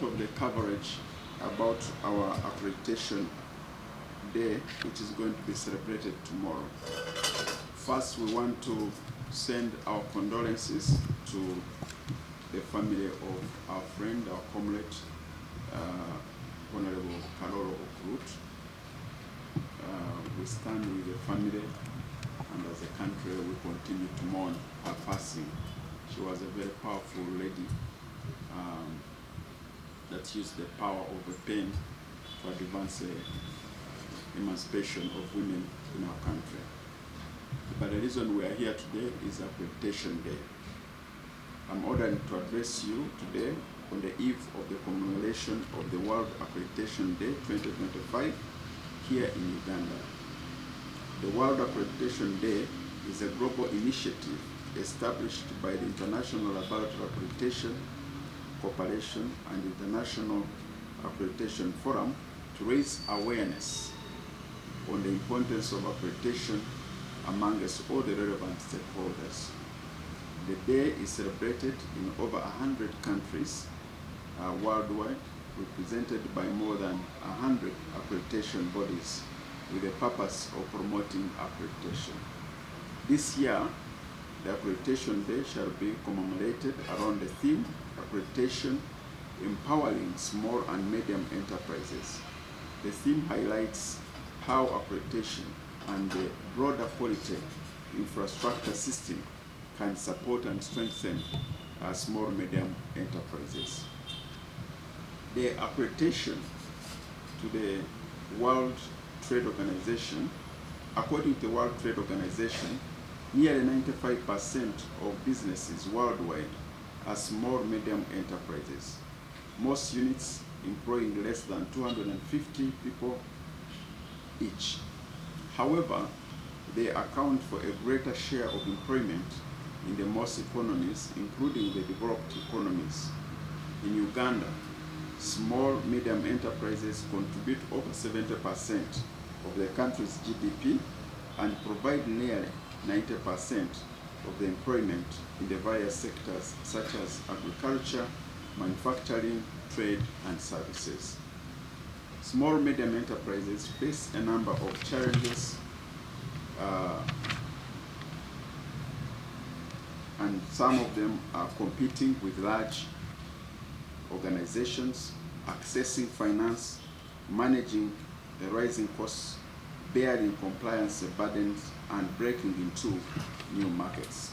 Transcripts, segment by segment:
part of the coverage about our accreditation day, which is going to be celebrated tomorrow. First, we want to send our condolences to the family of our friend, our comrade, Honorable Karolo Okurut. We stand with the family, and as a country we continue to mourn her passing. She was a very powerful lady that used the power of the pen to advance the emancipation of women in our country. But the reason we are here today is Accreditation Day. I'm honored to address you today on the eve of the commemoration of the World Accreditation Day 2025 here in Uganda. The World Accreditation Day is a global initiative established by the International Laboratory Accreditation Corporation and International Accreditation Forum to raise awareness on the importance of accreditation amongst all the relevant stakeholders. The day is celebrated in over 100 countries worldwide, represented by more than 100 accreditation bodies with the purpose of promoting accreditation. This year, the Accreditation Day shall be commemorated around the theme, Accreditation, Empowering Small and Medium Enterprises. The theme highlights how accreditation and the broader quality infrastructure system can support and strengthen small and medium enterprises. The accreditation to the World Trade Organization, according to the World Trade Organization, nearly 95% of businesses worldwide are small and medium enterprises. Most units employing less than 250 people each. However, they account for a greater share of employment in the most economies, including the developed economies. In Uganda, small medium enterprises contribute over 70% of the country's GDP and provide nearly 90% of the employment in the various sectors such as agriculture, manufacturing, trade, and services. Small medium enterprises face a number of challenges and some of them are competing with large organizations, accessing finance, managing the rising costs, bearing compliance burdens, and breaking into new markets.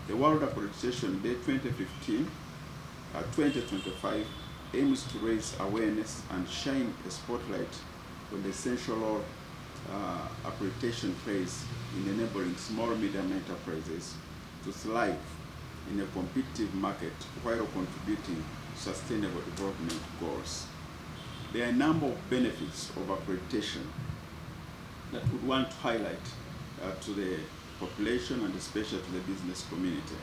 The World Accreditation Day 2025 aims to raise awareness and shine a spotlight on the essential role accreditation plays in enabling small and medium enterprises to thrive in a competitive market while contributing to sustainable development goals. There are a number of benefits of accreditation that we would want to highlight to the population and especially to the business community.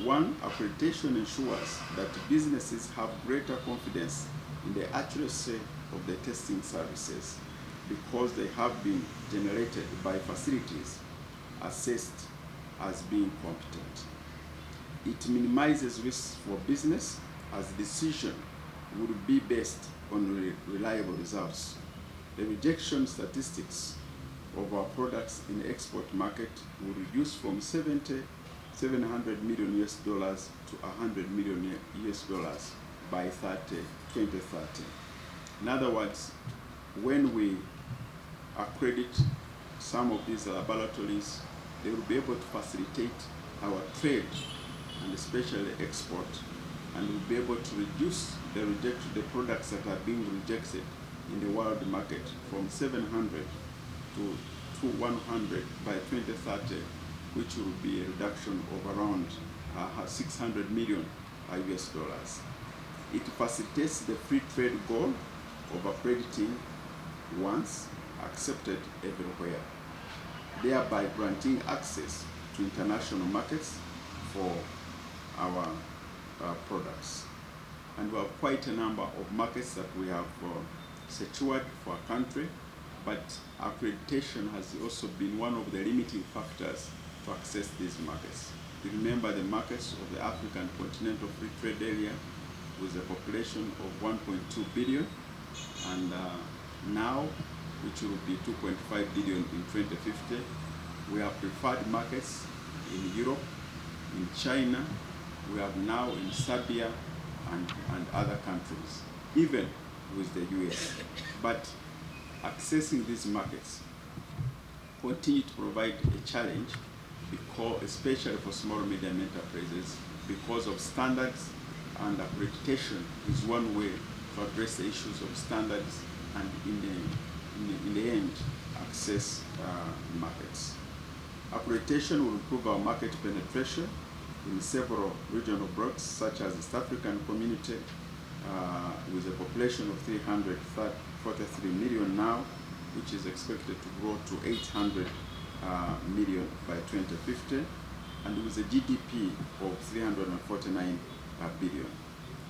One, accreditation ensures that businesses have greater confidence in the accuracy of the testing services because they have been generated by facilities assessed as being competent. It minimizes risks for business as decision would be based on reliable results. The rejection statistics of our products in the export market will reduce from 700 million US dollars to 100 million US dollars by 2030. In other words, when we accredit some of these laboratories, they will be able to facilitate our trade and especially export, and will be able to reduce the products that are being rejected in the world market from 700 to 100 by 2030, which will be a reduction of around 600 million US dollars. It facilitates the free trade goal of accrediting once, accepted everywhere, thereby granting access to international markets for our products. And we have quite a number of markets that we have secured for our country, but accreditation has also been one of the limiting factors to access these markets. You remember the markets of the African Continental Free Trade Area, with a population of 1.2 billion, and now, which will be 2.5 billion in 2050. We have preferred markets in Europe, in China, we have now in Serbia and other countries, even with the US. But accessing these markets continue to provide a challenge, because, especially for small and medium enterprises, because of standards, and accreditation is one way to address the issues of standards and in the end access markets. Accreditation will improve our market penetration in several regional blocks, such as the East African community, with a population of 343 million now, which is expected to grow to 800 million by 2050, and with a GDP of 349 billion.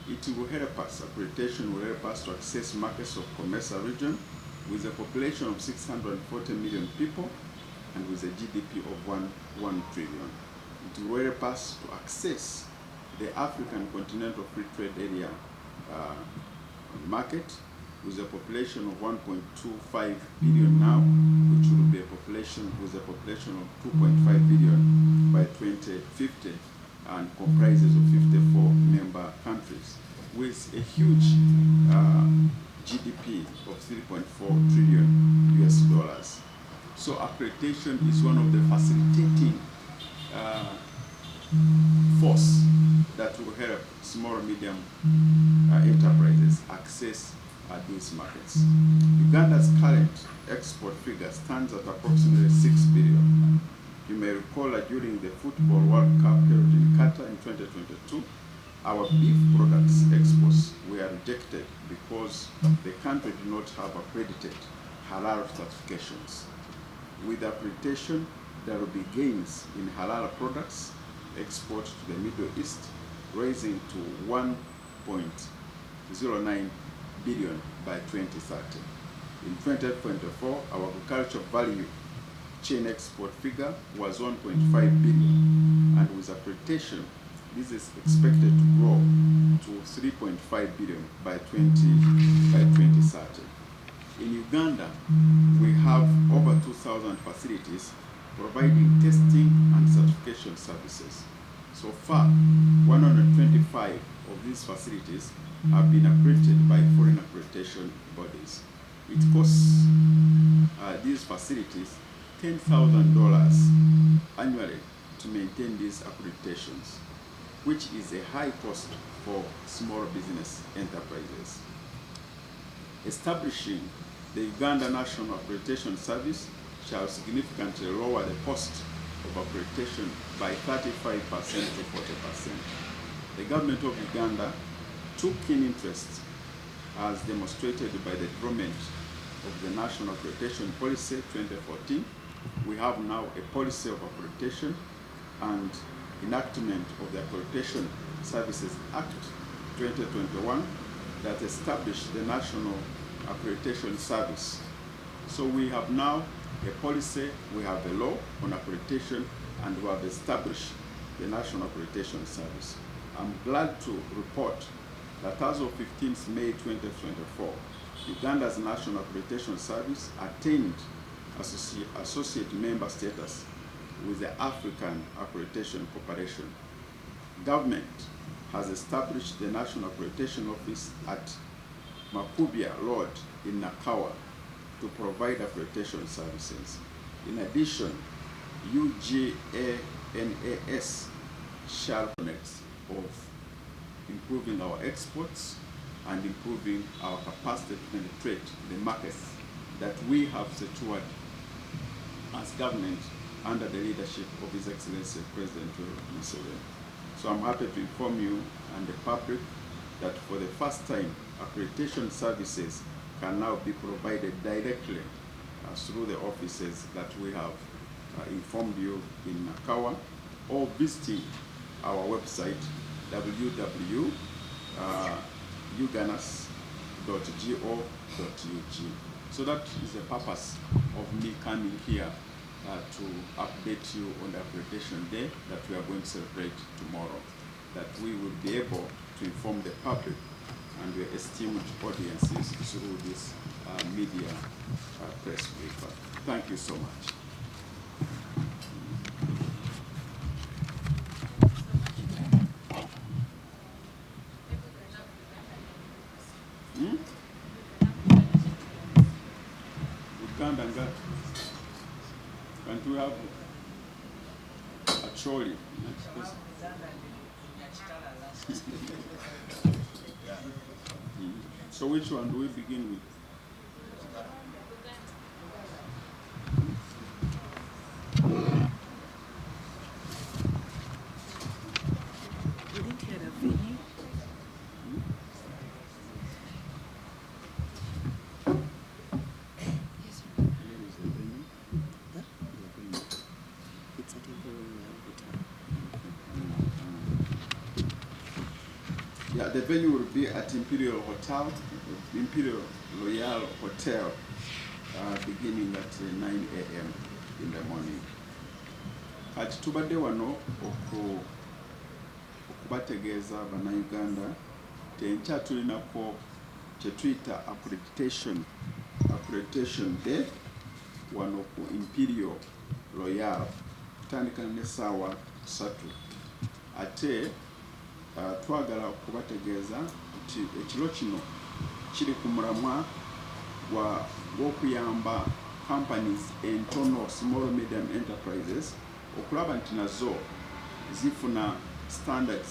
It will help us, accreditation will help us to access markets of COMESA region with a population of 640 million people and with a GDP of 1 trillion. It will help us to access the African Continental Free Trade Area market with a population of 1.25 billion now, which will be a population with a population of 2.5 billion by 2050, and comprises of 54 member countries, with a huge GDP of 3.4 trillion US dollars. So accreditation is one of the facilitating force that will help small and medium enterprises access these markets. Uganda's current export figure stands at approximately 6 billion. You may recall that during the Football World Cup held in Qatar in 2022, our beef products exports were rejected because the country did not have accredited halal certifications. With accreditation, there will be gains in halal products export to the Middle East, rising to 1.09 billion by 2030. In 2024, our agricultural value chain export figure was 1.5 billion, and with accreditation, this is expected to grow to 3.5 billion by 2030. In Uganda, we have over 2,000 facilities providing testing and certification services. So far, 125 of these facilities have been accredited by foreign accreditation bodies. It costs these facilities $10,000 annually to maintain these accreditations, which is a high cost for small business enterprises. Establishing the Uganda National Accreditation Service shall significantly lower the cost of accreditation by 35% to 40%. The government of Uganda took keen interest, as demonstrated by the development of the National Accreditation Policy 2014. We have now a policy of accreditation and enactment of the Accreditation Services Act 2021 that established the National Accreditation Service. So we have now a policy, we have a law on accreditation, and we have established the National Accreditation Service. I'm glad to report that as of 15th May 2024, Uganda's National Accreditation Service attained associate member status with the African Accreditation Corporation. Government has established the National Accreditation Office at Makubia Road in Nakawa to provide accreditation services. In addition, UGANAS shall connect of improving our exports and improving our capacity to penetrate the markets that we have secured as government under the leadership of His Excellency President Museveni. So I'm happy to inform you and the public that for the first time, accreditation services can now be provided directly through the offices that we have informed you in Nakawa, or visiting our website www.uganas.go.ug. So that is the purpose of me coming here to update you on the accreditation day that we are going to celebrate tomorrow, that we will be able to inform the public and your esteemed audiences through this media press briefer. Thank you so much. Uganda, can't we have a trolley? So which one do we begin with? Yeah, the venue will be at Imperial Royal Hotel, beginning at 9 a.m. in the morning. Kati tubadde wano okubategeeza bannayuganda tenkya tulinako kye tuyita accreditation day wano ku Imperial Royal kutandika n'essaawa 3 ate twagala okubategeeza nti ekiro kino kiri ku mulamwa gw'okuyamba companies entono small medium enterprises okulaba nti nazo zifuna standards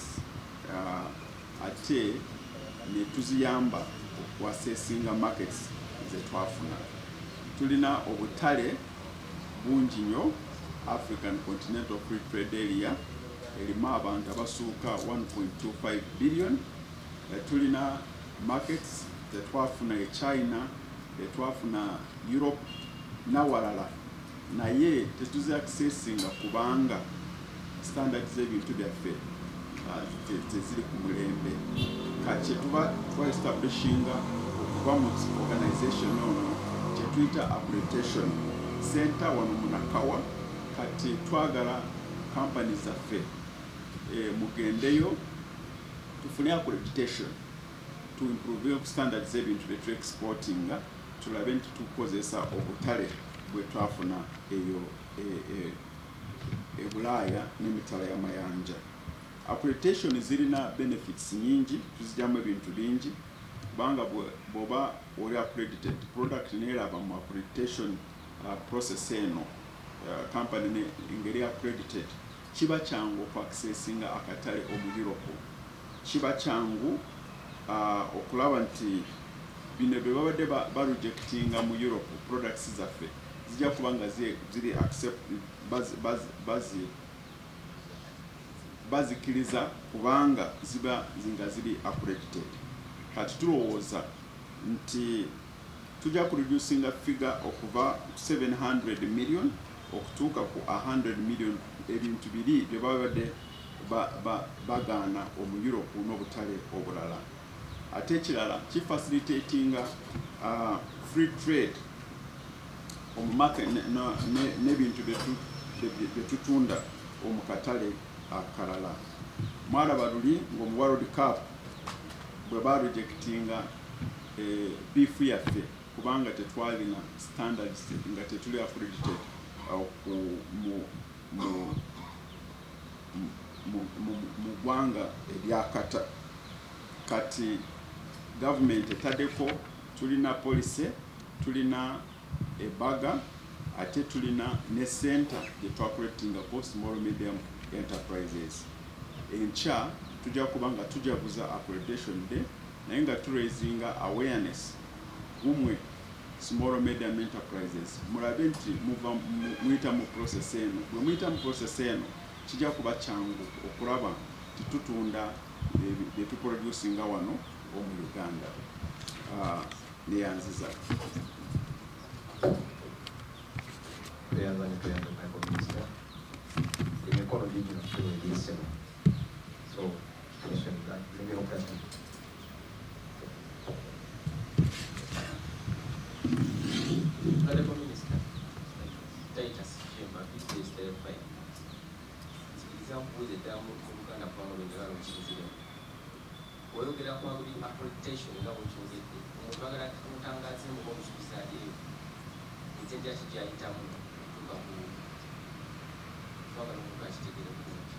ate ne tuziyamba okuassessinga markets ze twafuna. Tulina obutale bungi nnyo African Continental Free Trade Area erimu abantu abasuuka 1.25 billion. Tulina markets zetwafuna e China, zetwafuna Europe n'awalala, naye tetuzi accessinga kubanga standards z'ebintu byaffe teziri ku mulembe. Kati tuba twa-establishinga okuva mu organization ono kye tuyita accreditation center wano mu Nakawa. Kati twagala companies zaffe mugendeyo tufune accreditation to improve standards z'ebintu bye tu-exportinga, tulabe nti tukozesa obutale bwe twafuna eyo Bulaaya n'emitala y'amayanja. Accreditation zirina benefits nyingi, tuzijamu ebintu bingi kubanga bw'oba oli accredited product neeraba mu accreditation process eno company engeri accredited, kiba kyangu okuaccessinga akatale omu Europe, kiba kyangu okulaba nti bino bye babadde barejectinga mu Europe products zaffe zijja kuba nga ziri bazikiriza kubanga ziba nga ziri accredited. Kati tulowooza nti tujja kureducinga figure okuva 700 million okutuuka ku 100 million ebintu biri bye babadde bagaana omu Europe n'obutale obulala. Ate ekirala kifacilitatinga free trade omu market n'ebintu bye tutunda omu katale akalala. Mwalaba luli ng'omu World Cup bwe barejectinga beef yaffe kubanga tetwalina standards nga tetuli accredited mu ggwanga eryakata. Kati government etaddeko, tulina policy, tulina ebaga, ate tulina ne center gye twakuletingako small medium enterprises. Enkya tujja kuba nga tujaguza accreditation day naye nga turaisinga awareness gumwe small medium enterprises, mulabe nti muyita mu process eno. Bwe muyita mu process eno kijja kuba kyangu okulaba nti tutunda bye tuproducinga wano omu Uganda. Neyanziza oyogera ku accreditation nga bwekyogedde omuntu agala mutangaze mu omusuubiza aliyo enzejja kijayitamu tuka ku twagala omuntu akitegere bulungi.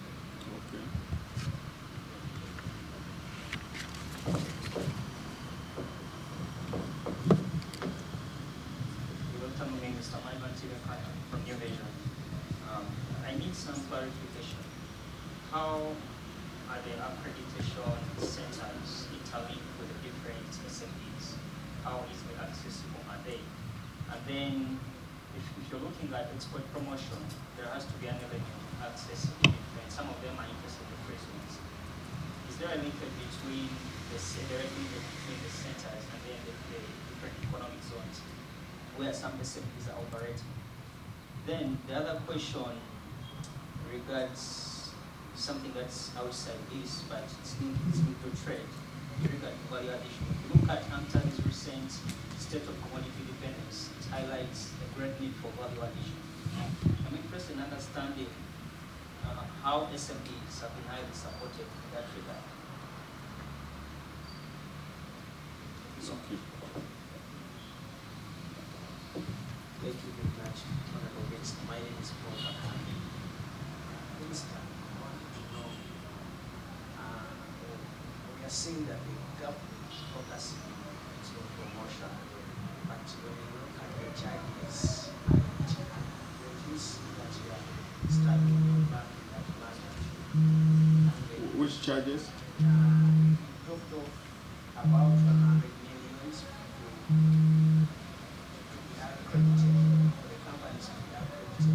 From New Vision. I need some clarification. How are the accreditation centers interlinked with the different SMEs? How easily accessible are they? And then, if you're looking at export promotion, there has to be an element of accessibility, and some of them are interested in the prisons. Is there a linkage between the centers and then the different economic zones where some SMEs are operating? Then the other question regards something that's outside this, but it's linked to trade. You regard value addition. If you look at ANTA's recent State of Commodity Dependence, it highlights a great need for value addition. I'm interested in understanding how SMEs have been highly supported in that regard. Thank you very much, Honorable Guest. My name is Paul Kakami. Minister, I wanted to know, we are seeing that the government is focusing on export promotion, but when you look at the charges, you see that you are struggling back in that market. Which charges? Talked of about 100 million to accredited, for the companies to be accredited.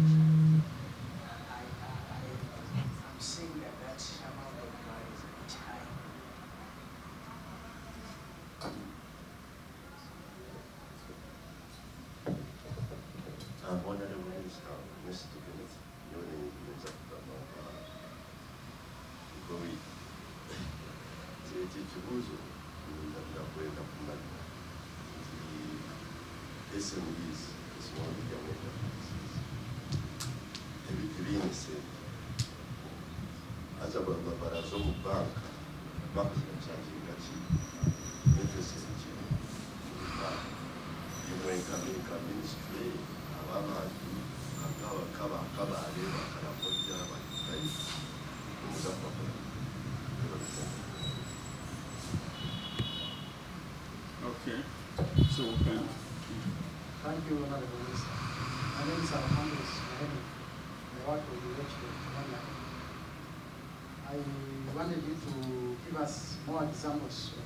I'm seeing that amount of money is a bit high. Honorable Minister, Mr. Kenneth, your name is Minister Kowi. Ikibuzo ndakwenda kumanya SMEs, small medium enterprises, ebinese aza baraza mu banka bakuzinakyajinga ki interest ekintu imwenkameka ministry ababantu kabaale bakalakojja bakai omuzakwakula. Okay, so we can. Thank you, Honorable Minister. My name is Alejandro Maheni. I work with the Kenya. I wanted you to give us more examples of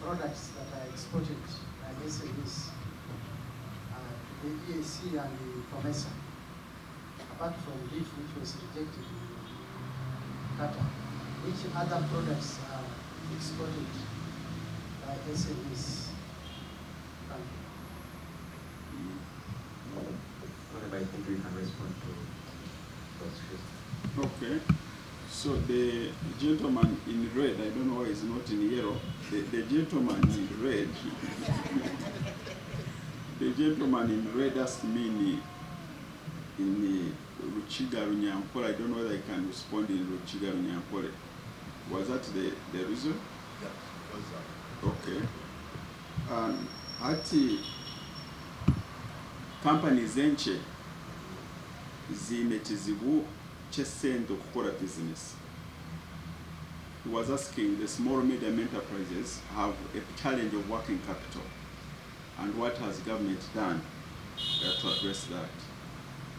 products that are exported by SMEs to the EAC and the COMESA, apart from beef, which was rejected in Qatar. Which other products are exported by SMEs? Thank you. I think we can respond to those questions. Okay. So the gentleman in red, I don't know why he's not in yellow. The gentleman in red, the gentleman in red asked me in Ruchiga Runyankole. I don't know whether I can respond in Ruchiga Runyankole. Was that the reason? Yeah, was that. Okay. Ati companies enche zine kizibu ky'essente okukola business. He was asking the small medium enterprises have a challenge of working capital, and what has government done to address that?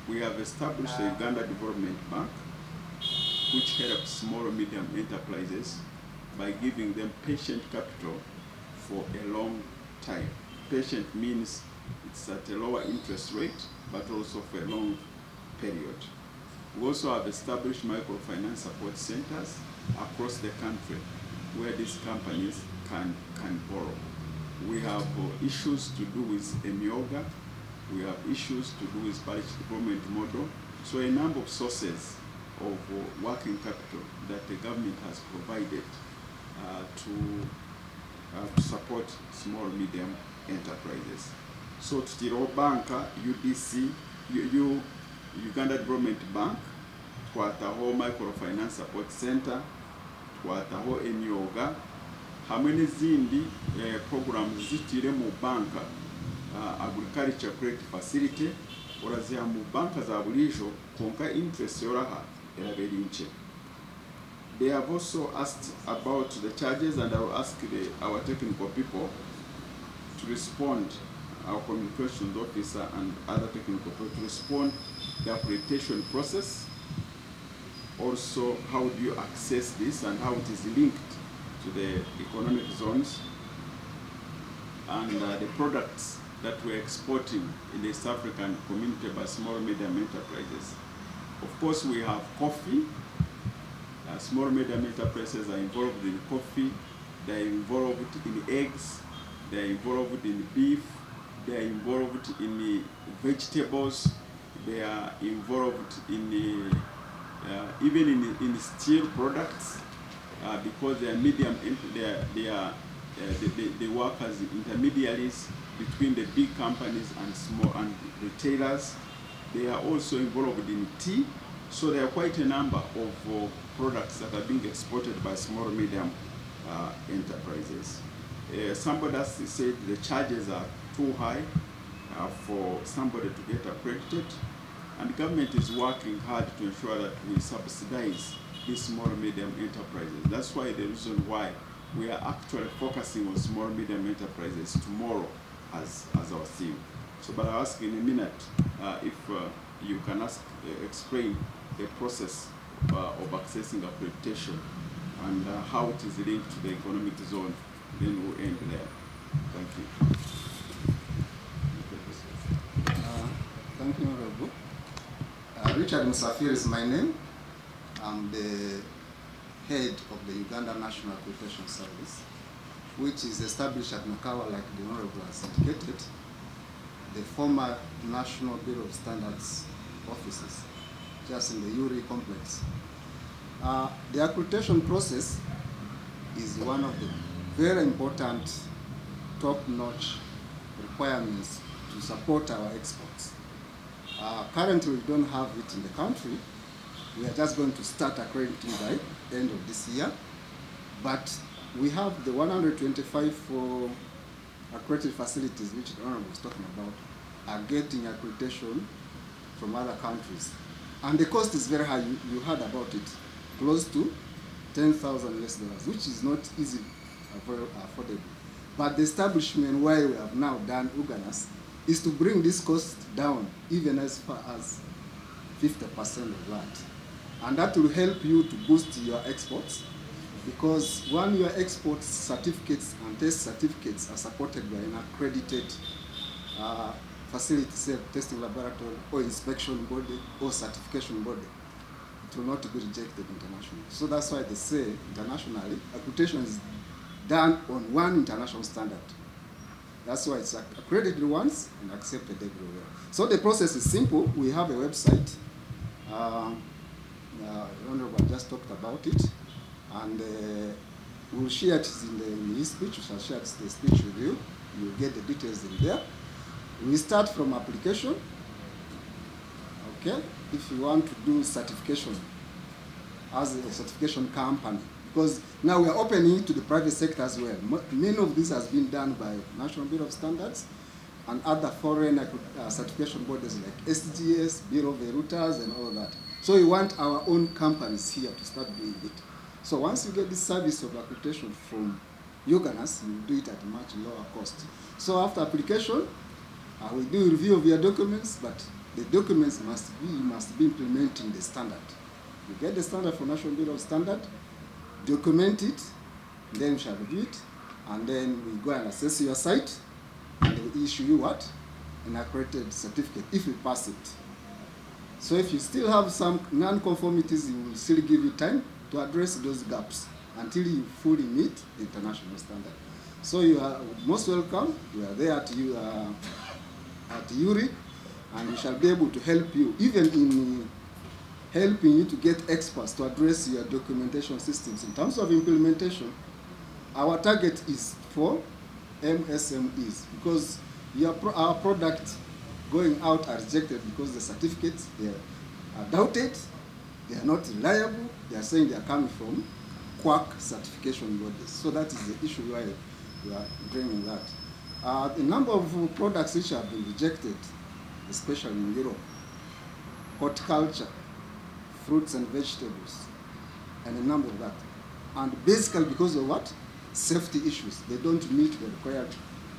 We have established the Uganda Development Bank, which helps small and medium enterprises by giving them patient capital for a long time. Patient means it's at a lower interest rate, but also for a long period. We also have established microfinance support centers across the country where these companies can borrow. We have issues to do with Emioga. We have issues to do with parish development model. So a number of sources of working capital that the government has provided to support small medium enterprises. So Titiro Banka, UDC, Uganda Development Bank, twataho Microfinance Support Center, twataho Emioga, hamwe n'izindi programs zitire mu banka agriculture credit facility oraziha mu banka za bulijo konka interest yoraha erabera inche. They have also asked about the charges, and I will ask our technical people to respond, our communications officer and other technical people to respond the accreditation process. Also, how do you access this and how it is linked to the economic zones, and the products that we're exporting in the East African community by small and medium enterprises. Of course, we have coffee. Small and medium enterprises are involved in coffee, they are involved in eggs, they are involved in beef, they are involved in vegetables, they are involved in even in steel products, because they are medium, they work as intermediaries between the big companies and small and retailers. They are also involved in tea. So there are quite a number of products that are being exported by small and medium enterprises. Somebody has said the charges are too high for somebody to get accredited, and the government is working hard to ensure that we subsidize these small and medium enterprises. That's why the reason why we are actually focusing on small and medium enterprises tomorrow as our theme. So, but I'll ask in a minute if you can explain the process of accessing accreditation and how it is linked to the economic zone. Then we'll end there. Thank you. Thank you, Honorable. Richard Musafiri is my name. I'm the head of the Uganda National Accreditation Service, which is established at Nakawa, like the Honorable has indicated, the former National Bureau of Standards offices, just in the URI complex. The accreditation process is one of the very important, top-notch requirements to support our exports. Currently, we don't have it in the country. We are just going to start accrediting by the end of this year. But we have the 125 for accredited facilities, which the Honorable was talking about, are getting accreditation from other countries. And the cost is very high. You heard about it, close to $10,000 US, which is not easy, very affordable. But the establishment why we have now done UGANAS is to bring this cost down even as far as 50% of that. And that will help you to boost your exports, because when your export certificates and test certificates are supported by an accredited facility, say testing laboratory or inspection body or certification body, it will not be rejected internationally. So that's why they say internationally, accreditation is done on one international standard. That's why it's accredited once and accepted everywhere. So the process is simple. We have a website. Honorable just talked about it, and we'll share it in his speech. We shall share the speech with you. You'll get the details in there. We start from application. Okay, if you want to do certification as a certification company, because now we are opening it to the private sector as well. Many of this has been done by National Bureau of Standards and other foreign certification bodies like SGS, Bureau of Veritas, and all that. So we want our own companies here to start doing it. So once you get this service of accreditation from UGANAS, you do it at a much lower cost. So after application, we do a review of your documents, but the documents must be implementing the standard. You get the standard from National Bureau of Standards, document it, then we shall review it, and then we go and assess your site, and they issue you what? An accredited certificate, if you pass it. So if you still have some non-conformities, you will still give you time to address those gaps until you fully meet the international standard. So you are most welcome. We are there at URI, and we shall be able to help you, even in helping you to get experts to address your documentation systems. In terms of implementation, our target is for MSMEs, because our product going out are rejected because the certificates, they are doubted, they are not reliable, they are saying they are coming from quack certification bodies. So that is the issue why we are bringing that. A number of products which have been rejected, especially in Europe, horticulture, fruits and vegetables, and a number of that. And basically because of what? Safety issues. They don't meet the required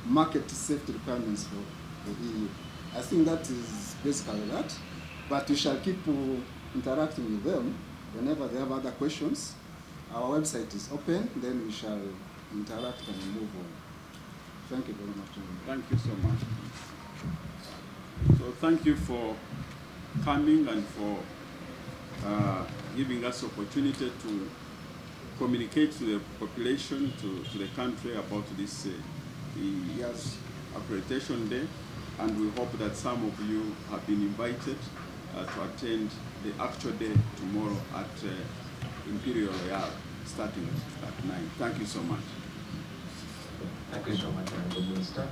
market safety requirements for the EU. I think that is basically that. But we shall keep interacting with them whenever they have other questions. Our website is open, then we shall interact and move on. Thank you very much. Thank you so much. So thank you for coming and for giving us opportunity to communicate to the population, to the country about this year's accreditation day. And we hope that some of you have been invited to attend the actual day tomorrow at Imperial Royal, starting at 9. Thank you so much. Thank you so much, Honorable Minister.